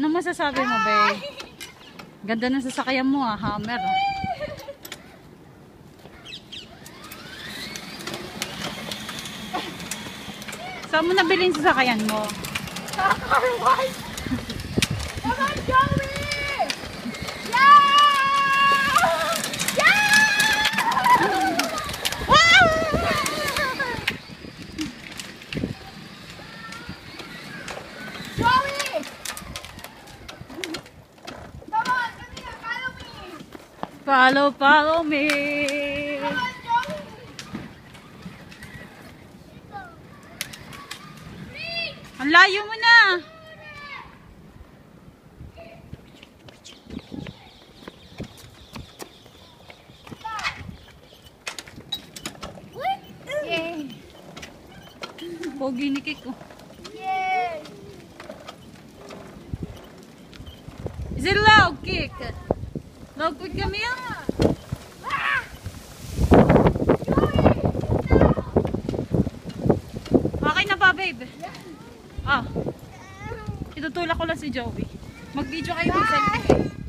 Ano masasabi mo, babe? Ganda ng sasakyan mo, ah. Hammer, ah. Saan mo nabilin sa sasakyan mo? Sa car wash! Come on, Joey! Yeah! Yeah! Wow! Joey! Come on, come here, follow me! Follow me! Come on, Joey! Ang layo mo na! Yay! Pogi ni Kiko. Yay! Is it loud, Kik? Loud quick kami yan. Ah! Okay na ba, babe? Ah. Itutulak ko lang si Joey. Mag-video kayo mag-selfie.